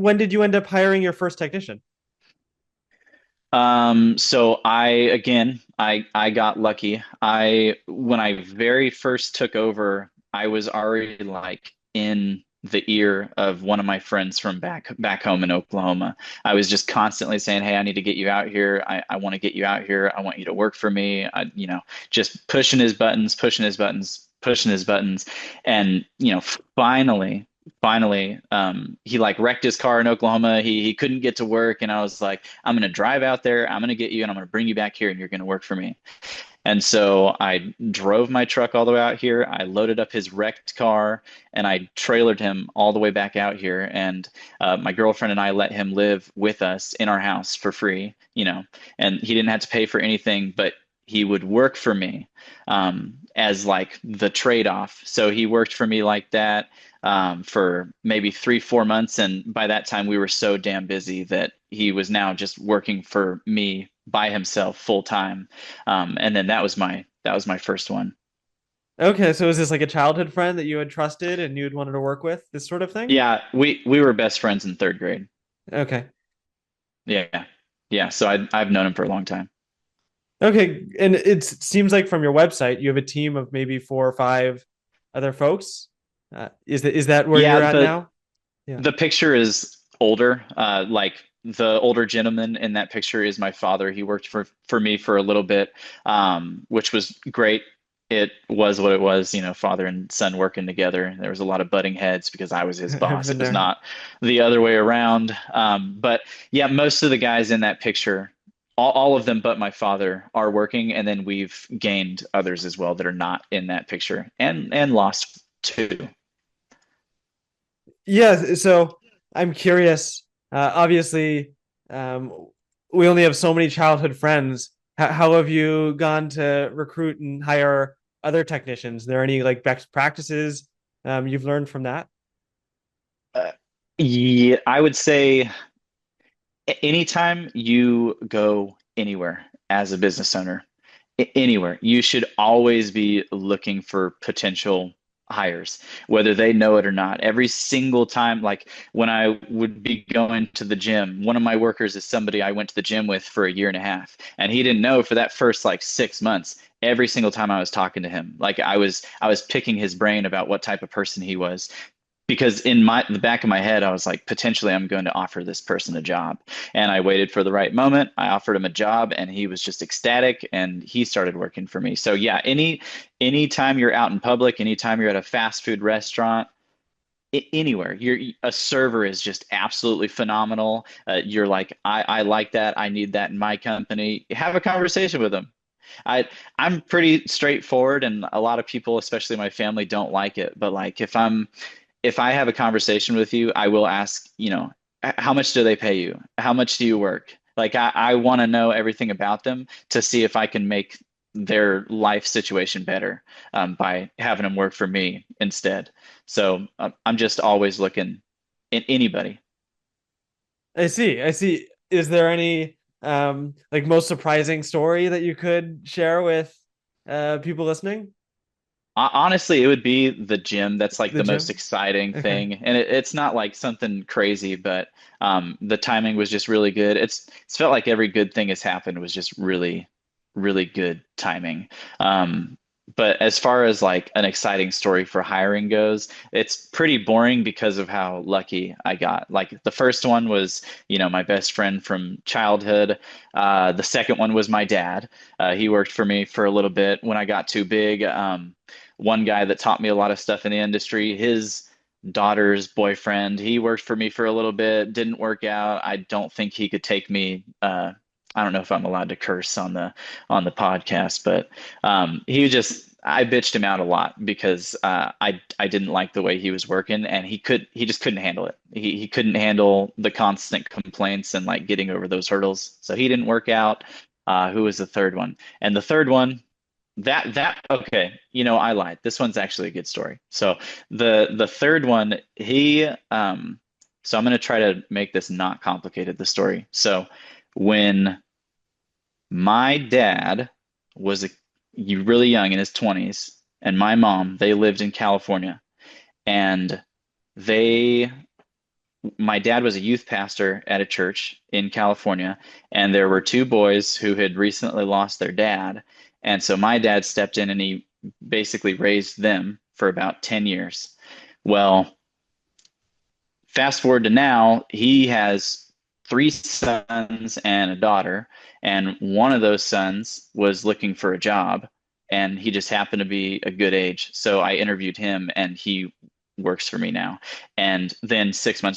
When did you end up hiring your first technician? So I got lucky. When I very first took over, I was already like in the ear of one of my friends from back home in Oklahoma. I was just constantly saying, "Hey, I need to get you out here. I want to get you out here. I want you to work for me." Just pushing his buttons, pushing his buttons, pushing his buttons, and finally, he like wrecked his car in Oklahoma. He couldn't get to work, and I was like, I'm gonna drive out there, I'm gonna get you, and I'm gonna bring you back here, and you're gonna work for me. And so I drove my truck all the way out here. I loaded up his wrecked car, and I trailered him all the way back out here. And my girlfriend and I let him live with us in our house for free, and he didn't have to pay for anything, but he would work for me as like the trade-off. So he worked for me like that for maybe 3, 4 months. And by that time, we were so damn busy that he was now just working for me by himself full time. And then that was my first one. Okay, so is this like a childhood friend that you had trusted and you'd wanted to work with, this sort of thing? Yeah, we were best friends in third grade. Okay. Yeah, yeah. So I've known him for a long time. Okay, and it seems like from your website you have a team of maybe 4 or 5 other folks. Is that where Yeah, you're at the now? Yeah. the picture is older. Like the older gentleman in that picture is my father. He worked for me for a little bit, which was great. It was what it was, father and son working together. There was a lot of butting heads because I was his I've boss. been It was there. not the other way around. But yeah, most of the guys in that picture, all of them but my father, are working, and then we've gained others as well that are not in that picture and lost two. Yeah, so I'm curious. Obviously, um, we only have so many childhood friends. How have you gone to recruit and hire other technicians? Are there any like best practices you've learned from that? Uh, yeah, I would say anytime you go anywhere as a business owner, anywhere, you should always be looking for potential hires, whether they know it or not. Every single time, like when I would be going to the gym, one of my workers is somebody I went to the gym with for a year and a half, and he didn't know for that first like 6 months. Every single time I was talking to him, like I was picking his brain about what type of person he was, because in the back of my head I was like, potentially I'm going to offer this person a job. And I waited for the right moment. I offered him a job, and he was just ecstatic, and he started working for me. So yeah, anytime you're out in public, anytime you're at a fast food restaurant, anywhere, a server is just absolutely phenomenal. You're like, I like that, I need that in my company. Have a conversation with them. I'm pretty straightforward, and a lot of people, especially my family, don't like it. But like if I have a conversation with you, I will ask, how much do they pay you? How much do you work? Like I want to know everything about them to see if I can make their life situation better by having them work for me instead. So I'm just always looking in anybody. I see. I see. Is there any like most surprising story that you could share with people listening? Honestly, it would be the gym. That's like The the most gym? exciting Okay. thing, and it's not like something crazy, but the timing was just really good. It's felt like every good thing has happened was just really, really good timing. Um, but as far as like an exciting story for hiring goes, it's pretty boring because of how lucky I got. Like the first one was, my best friend from childhood. The second one was my dad. He worked for me for a little bit when I got too big. One guy that taught me a lot of stuff in the industry, his daughter's boyfriend, he worked for me for a little bit, didn't work out. I don't think he could take me. I don't know if I'm allowed to curse on the podcast, but I bitched him out a lot because I didn't like the way he was working, and he just couldn't handle it. He couldn't handle the constant complaints and like getting over those hurdles. So he didn't work out. Who was the third one? And the third one, that okay, I lied. This one's actually a good story. So the third one, so I'm gonna try to make this not complicated, the story. So when my dad was really young in his 20s, and my mom, they lived in California, and they my dad was a youth pastor at a church in California, and there were two boys who had recently lost their dad. And so my dad stepped in and he basically raised them for about 10 years. Well, fast forward to now, he has three sons and a daughter, and one of those sons was looking for a job, and he just happened to be a good age. So I interviewed him, and he works for me now. And then 6 months